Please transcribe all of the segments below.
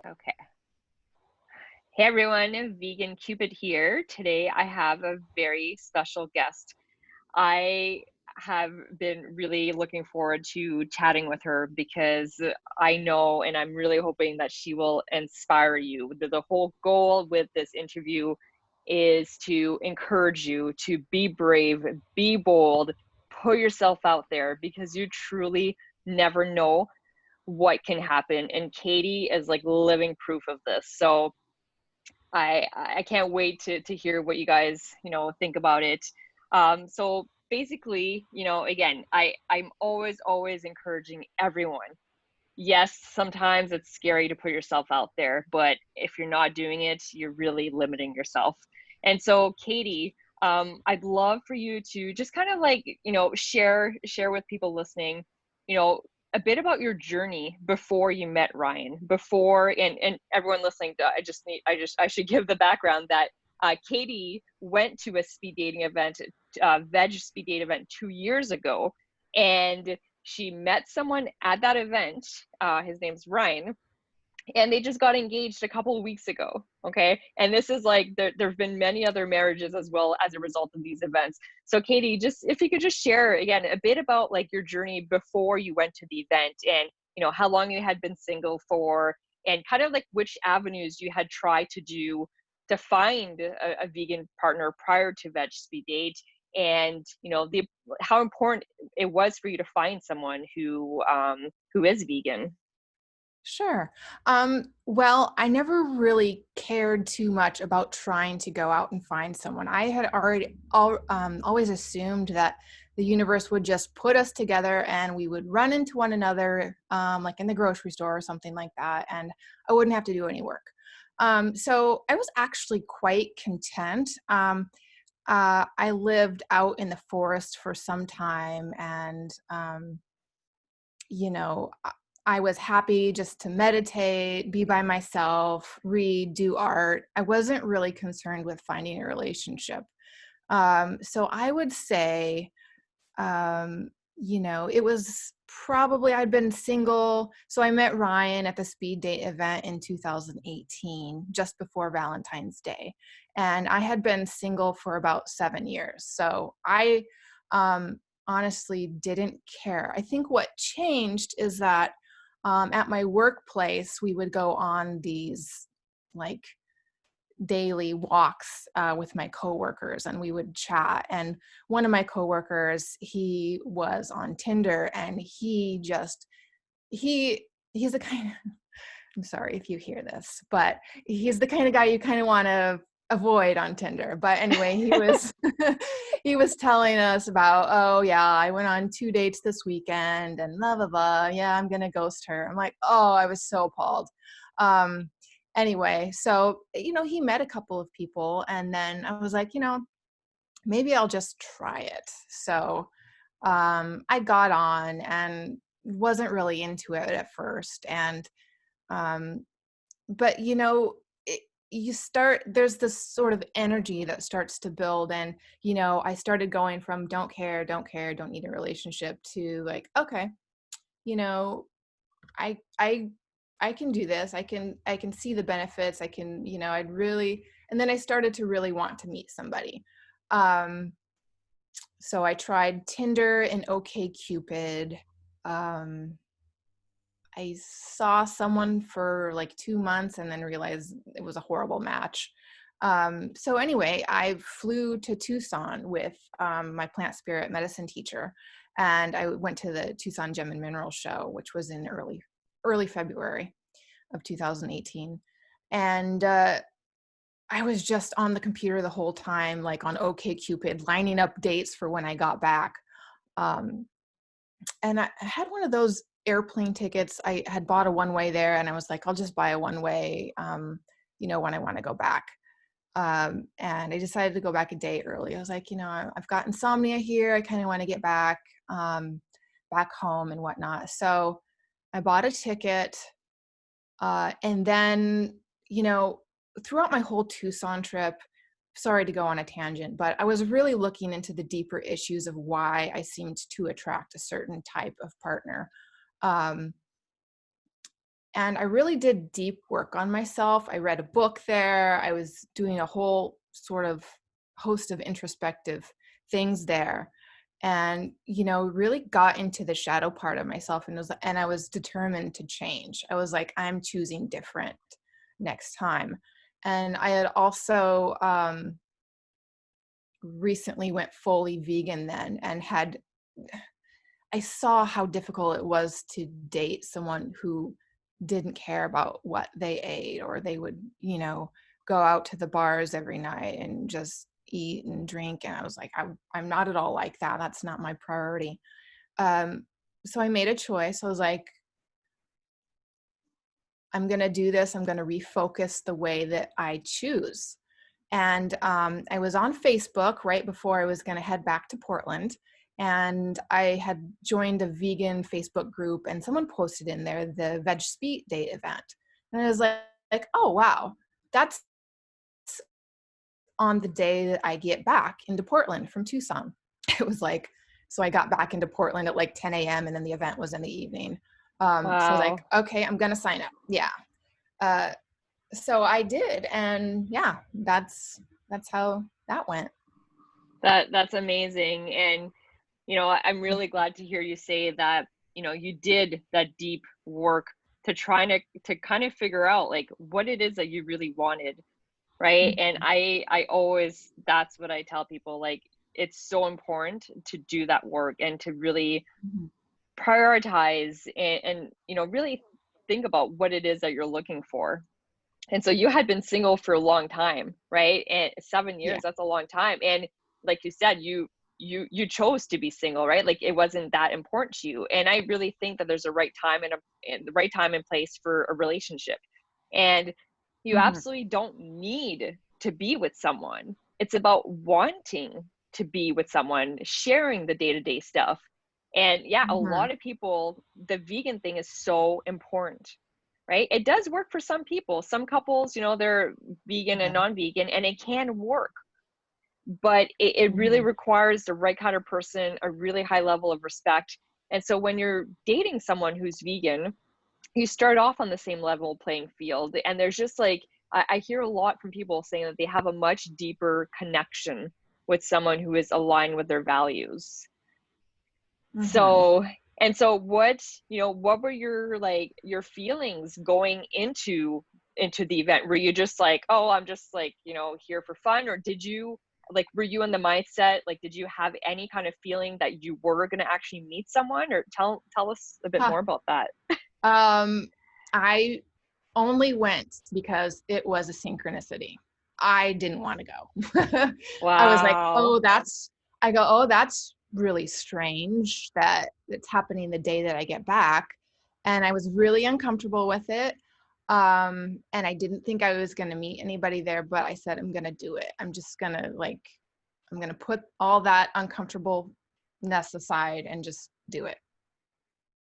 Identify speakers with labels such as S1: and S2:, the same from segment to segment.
S1: Okay. Hey everyone, Vegan Cupid here. Today I have a very special guest. I have been really looking forward to chatting with her because I know and I'm really hoping that she will inspire you. The whole goal with this interview is to encourage you to be brave, be bold, put yourself out there because you truly never know what can happen. And Katie is like living proof of this. So I can't wait to hear what you guys think about it. So basically, again, I'm always encouraging everyone. Yes, sometimes it's scary to put yourself out there, but if you're not doing it, you're really limiting yourself. And so, Katie, I'd love for you to just kind of like share with people listening, you know, a bit about your journey before you met Ryan. Before and everyone listening, I should give the background that Katie went to a speed dating event, Veg speed date event 2 years ago, and she met someone at that event. His name's Ryan, and they just got engaged a couple of weeks ago. Okay, and this is like there've been many other marriages as well as a result of these events. So, Katie, just if you could just share again a bit about like your journey before you went to the event, and how long you had been single for, and kind of like which avenues you had tried to do to find a vegan partner prior to Veg Speed Date, and the how important it was for you to find someone who is vegan.
S2: Sure. Well, I never really cared too much about trying to go out and find someone. I had always assumed that the universe would just put us together and we would run into one another, like in the grocery store or something like that, and I wouldn't have to do any work. So I was actually quite content. I lived out in the forest for some time, and you know, I was happy just to meditate, be by myself, read, do art. I wasn't really concerned with finding a relationship. So I would say, it was probably I'd been single. So I met Ryan at the speed date event in 2018, just before Valentine's Day. And I had been single for about 7 years. So I honestly didn't care. I think what changed is that at my workplace, we would go on these like daily walks with my coworkers, and we would chat. And one of my coworkers, he was on Tinder, and he's the kind of, I'm sorry if you hear this, but he's the kind of guy you kind of want to avoid on Tinder. But anyway, he was he was telling us about, oh yeah, I went on 2 dates this weekend and blah blah blah. Yeah, I'm gonna ghost her. I'm like, oh, I was so appalled. Um, anyway, so he met a couple of people, and then I was like, maybe I'll just try it. So I got on and wasn't really into it at first, and um, but there's this sort of energy that starts to build, and I started going from don't care, don't need a relationship to like, okay, you know I I I can do this. I can see the benefits. I can, I'd really, and then I started to really want to meet somebody. Um so I tried Tinder and OkCupid. um I saw someone for like 2 months and then realized it was a horrible match. So anyway, I flew to Tucson with my plant spirit medicine teacher, and I went to the Tucson Gem and Mineral Show, which was in early February of 2018. And I was just on the computer the whole time, like on OkCupid, lining up dates for when I got back. Um, and I had one of those airplane tickets. I had bought a one way there, and I was like, I'll just buy a one way, when I want to go back. And I decided to go back a day early. I was like, I've got insomnia here. I kind of want to get back home and whatnot. So I bought a ticket. And then, you know, throughout my whole Tucson trip, sorry to go on a tangent, but I was really looking into the deeper issues of why I seemed to attract a certain type of partner. Um, And I really did deep work on myself. I read a book there. I was doing a whole sort of host of introspective things there. And, really got into the shadow part of myself, and I was determined to change. I was like, I'm choosing different next time. And I had also recently went fully vegan then, and I saw how difficult it was to date someone who didn't care about what they ate, or they would, go out to the bars every night and just eat and drink. And I was like, I'm not at all like that. That's not my priority. Um, so I made a choice. I was like, I'm going to do this. I'm going to refocus the way that I choose. And I was on Facebook right before I was going to head back to Portland. And I had joined a vegan Facebook group, and someone posted in there the Veg Speed Date event. And I was like, oh, wow, that's on the day that I get back into Portland from Tucson. It was like, so I got back into Portland at like 10 a.m. and then the event was in the evening. So I was like,
S1: Wow.
S2: okay, I'm going to sign up. Yeah. Uh, so I did. And yeah, that's how that went.
S1: That's amazing. And I'm really glad to hear you say that, you did that deep work to try to kind of figure out like what it is that you really wanted, right? And
S2: Mhm,
S1: I always, that's what I tell people, like it's so important to do that work and to really
S2: mhm,
S1: prioritize and really think about what it is that you're looking for. And so you had been single for a long time, right? And 7
S2: yeah.
S1: years, that's a long time. And like you said, you chose to be single, right? Like it wasn't that important to you. And I really think that there's a right time and the right time and place for a relationship. And you
S2: Mhm,
S1: absolutely don't need to be with someone. It's about wanting to be with someone, sharing the day-to-day stuff. And yeah, a
S2: mhm,
S1: lot of people, the vegan thing is so important, right? It does work for some people. Some couples, they're vegan and
S2: yeah.
S1: non-vegan, and it can work, but it really
S2: Mhm,
S1: requires the right kind of person, a really high level of respect. And so when you're dating someone who's vegan, you start off on the same level playing field. And there's just like, I hear a lot from people saying that they have a much deeper connection with someone who is aligned with their values.
S2: mhm.
S1: So, and so what were your like your feelings going into the event? Were you just like, "Oh, I'm just like, here for fun," or did you like were you in the mindset like did you have any kind of feeling that you were going to actually meet someone, or tell us a bit
S2: Huh.
S1: more about that?
S2: Um, I only went because it was a synchronicity. I didn't want to go. I was like,
S1: Wow.
S2: oh, that's really strange that it's happening the day that I get back. And I was really uncomfortable with it. And I didn't think I was going to meet anybody there, but I said, I'm going to do it. I'm going to put all that uncomfortableness aside and just do it.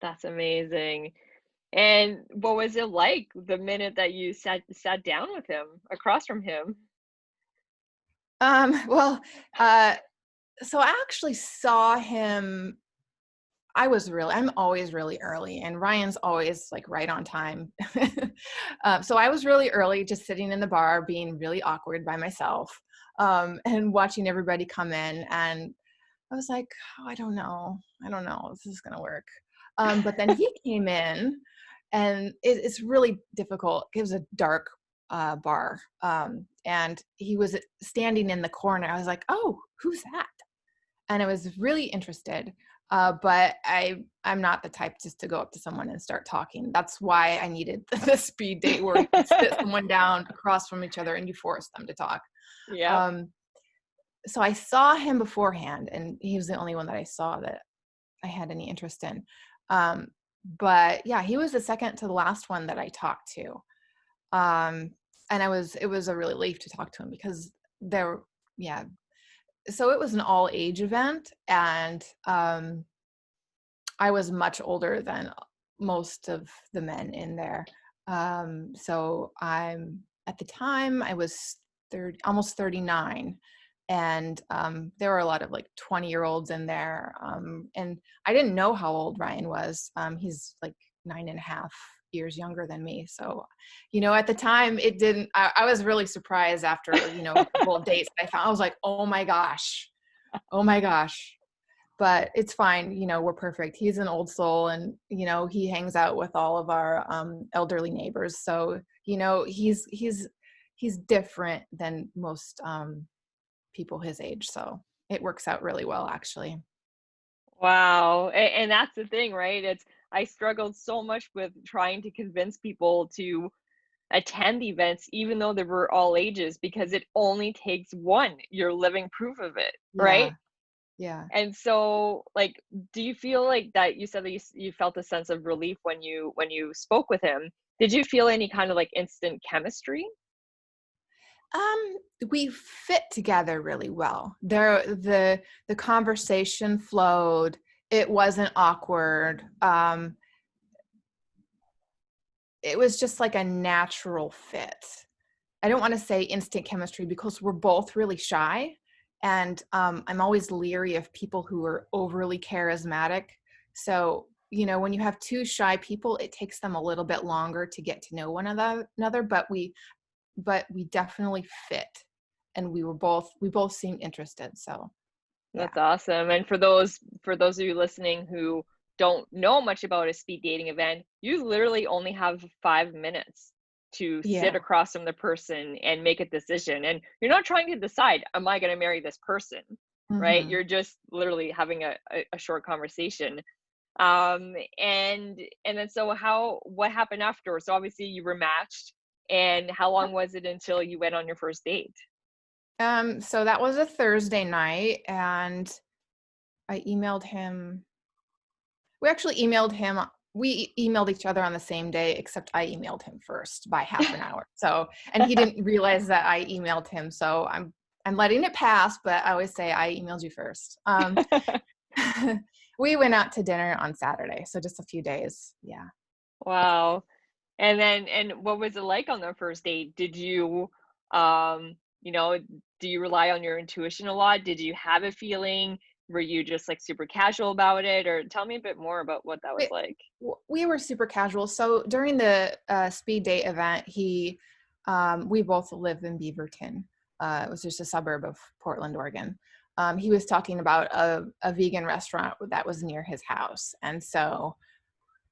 S1: That's amazing. And what was it like the minute that you sat down with him, across from him?
S2: Well, uh, so I actually saw him. I'm always really early, and Ryan's always like right on time. So I was really early, just sitting in the bar, being really awkward by myself, and watching everybody come in. And I was like, oh, I don't know if this is gonna work. But then he came in, and it's really difficult. It was a dark bar, and he was standing in the corner. I was like, oh, who's that? And I was really interested. But I'm not the type just to go up to someone and start talking. That's why I needed the speed date where you sit someone down across from each other and you force them to talk.
S1: Yep.
S2: Um, so I saw him beforehand, and he was the only one that I saw that I had any interest in. Um, but yeah, he was the second to the last one that I talked to. Um, and it was a relief to talk to him because there, yeah. So it was an all age event, and I was much older than most of the men in there. So at the time I was 30, almost 39. And there were a lot of like 20-year-olds in there. And I didn't know how old Ryan was. He's like 9.5 years younger than me. So, at the time it didn't, I was really surprised after, a couple of dates I found, I was like, oh my gosh, oh my gosh. But it's fine. We're perfect. He's an old soul, and, he hangs out with all of our elderly neighbors. So, he's different than most people his age. So it works out really well, actually.
S1: Wow, and that's the thing, right? It's I struggled so much with trying to convince people to attend events even though they were all ages because it only takes one. You're living proof of it, right?
S2: Yeah. Yeah.
S1: And so, like, do you feel like that you said that you felt a sense of relief when you spoke with him. Did you feel any kind of, like, instant chemistry?
S2: Um, we fit together really well. The conversation flowed. It wasn't awkward. It was just like a natural fit. I don't want to say instant chemistry because we're both really shy. And I'm always leery of people who are overly charismatic. So, when you have two shy people, it takes them a little bit longer to get to know one another, but we definitely fit. And we both seemed interested. So, yeah.
S1: That's awesome. And for those of you listening who don't know much about a speed dating event, you literally only have 5 minutes to sit
S2: Yeah.
S1: across from the person and make a decision. And you're not trying to decide, am I going to marry this person? Right?
S2: Hmm.
S1: You're just literally having a short conversation. And then so what happened after? So obviously you were matched. And how long was it until you went on your first date?
S2: So that was a Thursday night, and I emailed him. We actually emailed him. We emailed each other on the same day, except I emailed him first by half an hour. So, and he didn't realize that I emailed him. So I'm letting it pass, but I always say I emailed you first. We went out to dinner on Saturday, so just a few days. Yeah.
S1: Wow. And what was it like on the first date? Did you, you know, do you rely on your intuition a lot? Did you have a feeling? Were you just like super casual about it? Or tell me a bit more about what that was
S2: We,
S1: like.
S2: we were super casual. So during the speed date event, we both live in Beaverton. It was just a suburb of Portland, Oregon. He was talking about a vegan restaurant that was near his house. And so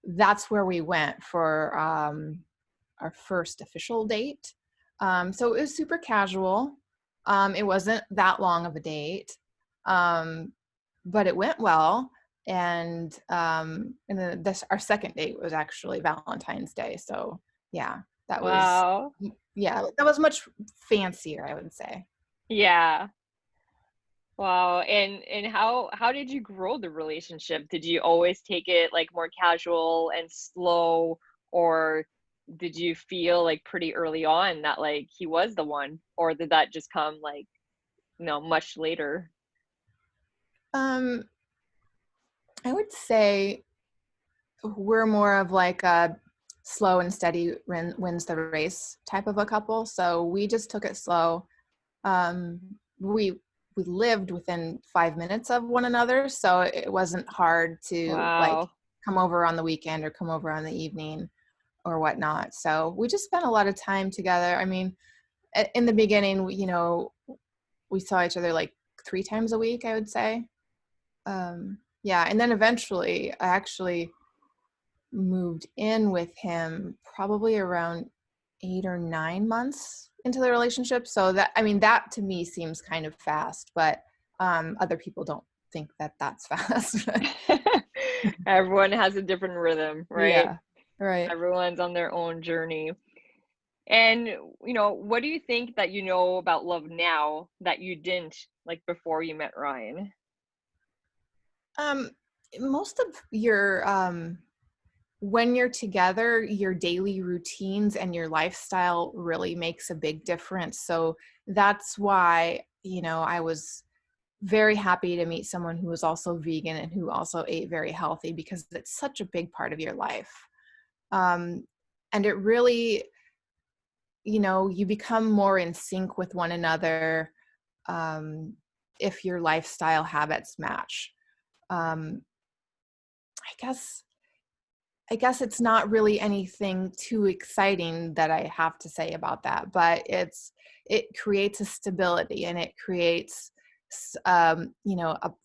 S2: that's where we went for our first official date. So it was super casual. It wasn't that long of a date, um, but it went well. And then our second date was actually Valentine's Day. So yeah, that was
S1: Wow.
S2: yeah, that was much fancier, I would say.
S1: Yeah. Wow. And how did you grow the relationship? Did you always take it like more casual and slow, or did you feel like pretty early on that like he was the one, or did that just come like, much later?
S2: Um, I would say we're more of like a slow and steady wins the race type of a couple. So we just took it slow. Um, we lived within 5 minutes of one another, so it wasn't hard to like
S1: Wow.
S2: come over on the weekend or come over on the evening or whatnot. So we just spent a lot of time together. I mean, in the beginning, we saw each other like 3 times a week, I would say. Yeah, and then eventually, I actually moved in with him probably around 8 or 9 months into the relationship. So that, I mean, that to me seems kind of fast, but other people don't think that that's fast.
S1: Everyone has a different rhythm, right?
S2: Yeah, right.
S1: Everyone's on their own journey. And, what do you think that you know about love now that you didn't like before you met Ryan?
S2: Um, Most of your when you're together, your daily routines and your lifestyle really makes a big difference. So that's why, I was very happy to meet someone who was also vegan and who also ate very healthy, because it's such a big part of your life. Um, and it really, you become more in sync with one another, um, if your lifestyle habits match. Um, I guess I guess it's not really anything too exciting that I have to say about that, but it creates a stability, and it creates a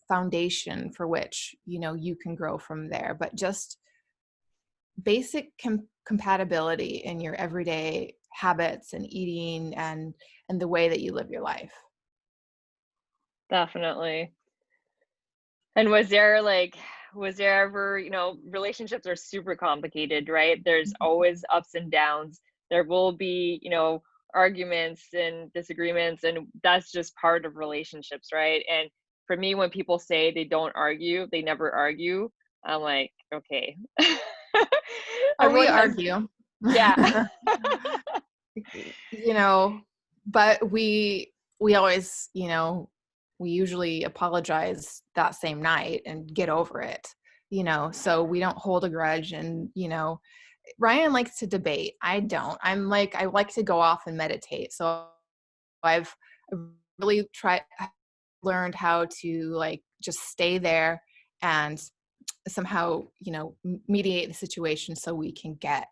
S2: foundation for which, you can grow from there. But just basic compatibility in your everyday habits and eating and the way that you live your life.
S1: Definitely. And was there ever, relationships are super complicated, right? There's always ups and downs. There will be, arguments and disagreements, and that's just part of relationships, right? And for me, when people say they don't argue, they never argue, I'm like, okay.
S2: Oh, we
S1: Everyone has,
S2: argue.
S1: yeah.
S2: you know but we always, we usually apologize that same night and get over it, so we don't hold a grudge. And Ryan likes to debate. I don't. I like to go off and meditate. So I've really tried learned how to like just stay there and somehow, mediate the situation so we can get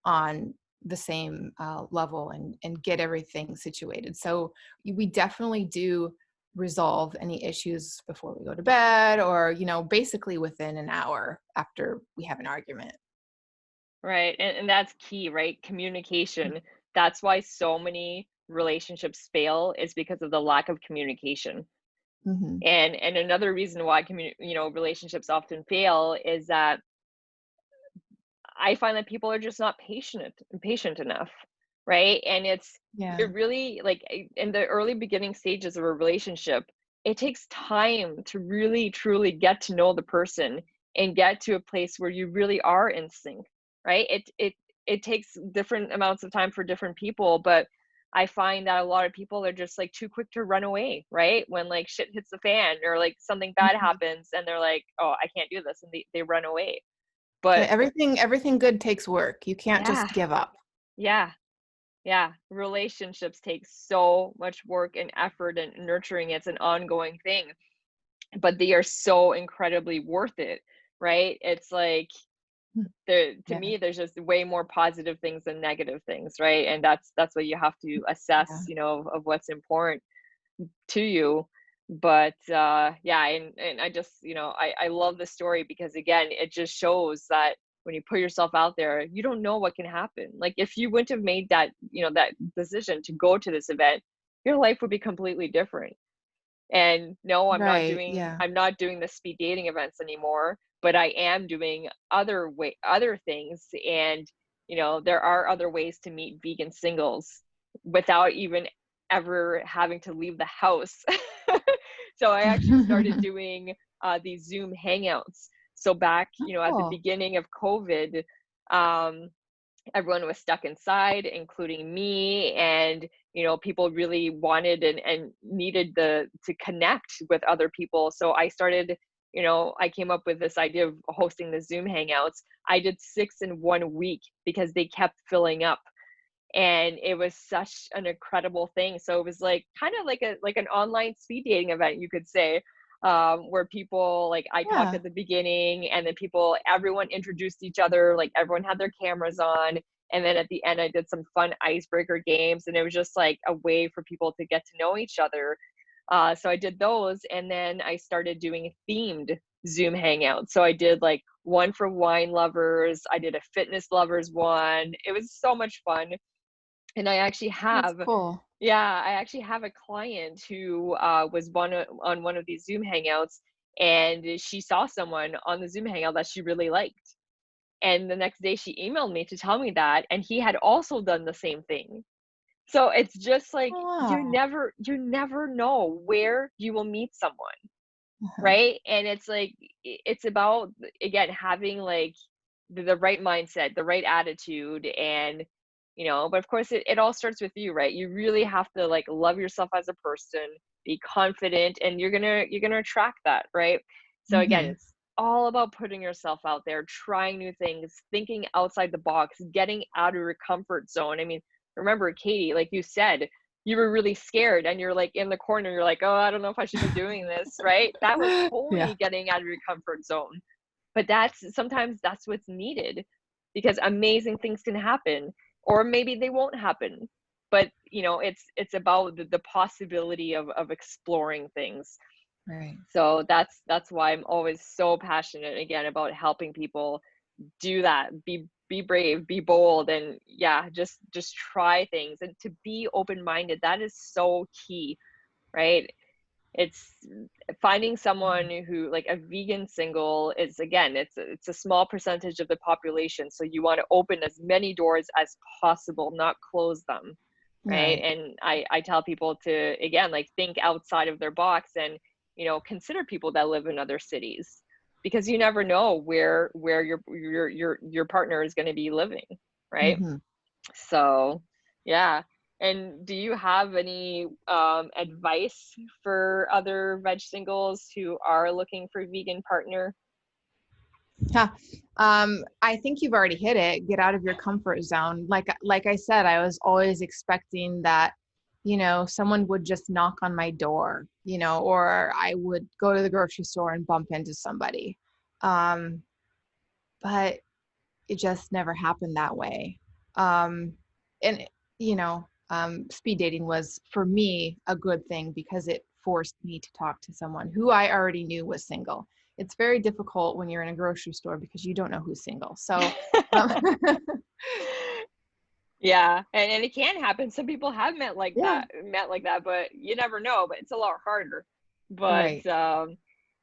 S2: on the same level and get everything situated. So we definitely do resolve any issues before we go to bed, or, basically within an hour after we have an argument.
S1: Right. And that's key, right? Communication. That's why so many relationships fail is because of the lack of communication.
S2: Hmm.
S1: And another reason why relationships often fail is that I find that people are just not patient enough, right? And it
S2: Yeah.
S1: really like in the early beginning stages of a relationship, it takes time to really truly get to know the person and get to a place where you really are in sync, right? It takes different amounts of time for different people, but I find that a lot of people are just like too quick to run away, right? When like shit hits the fan or like something bad
S2: Mhm.
S1: happens and they're like, "Oh, I can't do this," and they run away.
S2: Yeah,
S1: But
S2: everything good takes work. You can't
S1: yeah,
S2: just give up.
S1: yeah, yeah. Relationships take so much work and effort and nurturing. It's an ongoing thing, but they are so incredibly worth it, right? It's like
S2: Mm.
S1: to
S2: Yeah.
S1: me, there's just way more positive things than negative things, right? And that's what you have to assess,
S2: Yeah.
S1: of what's important to you. But yeah, and I just, I love the story because again, it just shows that when you put yourself out there, you don't know what can happen. Like if you wouldn't have made that, that decision to go to this event, your life would be completely different. And no,
S2: Right. Yeah.
S1: I'm not doing the speed dating events anymore, but I am doing other things. And, there are other ways to meet vegan singles without even ever having to leave the house. So I actually started doing these Zoom hangouts. So back, at the
S2: Oh.
S1: beginning of COVID, um, everyone was stuck inside, including me. And people really wanted and needed the to connect with other people, so I started, I came up with this idea of hosting the Zoom hangouts. I did 6 in 1 week because they kept filling up, and it was such an incredible thing. So it was like kind of like an online speed dating event, you could say, where people like I talked
S2: Yeah.
S1: at the beginning, and then everyone introduced each other, like everyone had their cameras on, and then at the end I did some fun icebreaker games, and it was just like a way for people to get to know each other. So I did those, and then I started doing themed Zoom hangouts. So I did like one for wine lovers, I did a fitness lovers one. It was so much fun. And
S2: That's cool.
S1: I actually have a client who was on one of these Zoom hangouts, and she saw someone on the Zoom hangout that she really liked. And the next day she emailed me to tell me that, and he had also done the same thing. So it's just like
S2: Oh, wow.
S1: you never know where you will meet someone,
S2: Uh-huh.
S1: right? And it's like it's about, again, having like the right mindset, the right attitude. And but of course it all starts with you, right? You really have to like love yourself as a person, be confident, and you're gonna attract that, right? So again,
S2: Mhm.
S1: it's all about putting yourself out there, trying new things, thinking outside the box, getting out of your comfort zone. I mean, remember, Katie, like you said, you were really scared and you're like in the corner, you're like, oh, I don't know if I should be doing this, right? That was
S2: Yeah.
S1: totally getting out of your comfort zone. but sometimes that's what's needed, because amazing things can happen, or maybe they won't happen. But it's about the possibility of exploring things.
S2: Right.
S1: So that's why I'm always so passionate again about helping people do that. Be brave, be bold, and yeah, just try things and to be open-minded. That is so key, right? It's finding someone who, like, a vegan single is, again, it's a small percentage of the population, so you want to open as many doors as possible, not close them, right?
S2: Right.
S1: And I tell people to, again, like, think outside of their box and consider people that live in other cities, because you never know where your partner is going to be living, right?
S2: Hmm.
S1: So, yeah. And do you have any advice for other veg singles who are looking for a vegan partner?
S2: Yeah. I think you've already hit it. Get out of your comfort zone. Like I said, I was always expecting that, someone would just knock on my door, or I would go to the grocery store and bump into somebody. Um, but it just never happened that way. And speed dating was for me a good thing because it forced me to talk to someone who I already knew was single. It's very difficult when you're in a grocery store because you don't know who's single. So, um,
S1: Yeah, and it can happen. Some people have
S2: yeah,
S1: met like that, but you never know. But it's a lot harder. But
S2: right.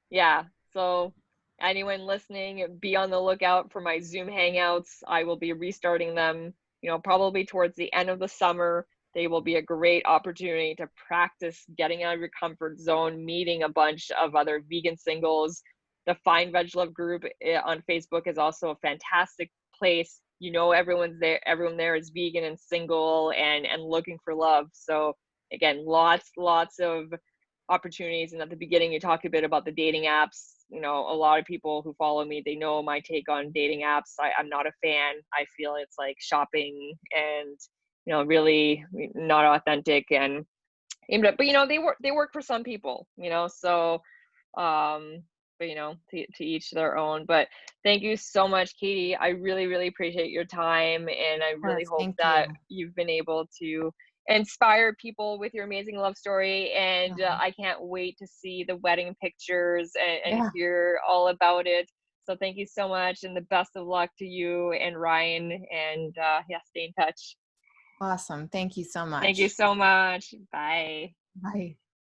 S1: yeah, so anyone listening, be on the lookout for my Zoom hangouts. I will be restarting them, probably towards the end of the summer. They will be a great opportunity to practice getting out of your comfort zone, meeting a bunch of other vegan singles. The Find Veg Love group on Facebook is also a fantastic place. Everyone there is vegan and single and looking for love. So again, lots of opportunities. And at the beginning, you talked a bit about the dating apps. A lot of people who follow me, they know my take on dating apps. I'm not a fan. I feel it's like shopping and, really not authentic. But they work for some people, so, um, but to each their own. But thank you so much, Katie. I really, really appreciate your time. And I
S2: Of
S1: really
S2: course.
S1: hope
S2: Thank
S1: that
S2: you.
S1: you've been able to inspire people with your amazing love story. And
S2: Um,
S1: I can't wait to see the wedding pictures and
S2: yeah.
S1: hear all about it. So thank you so much, and the best of luck to you and Ryan. And yeah, stay in touch.
S2: Awesome. Thank you so
S1: Thank you
S2: much.
S1: so much. Bye.
S2: Bye.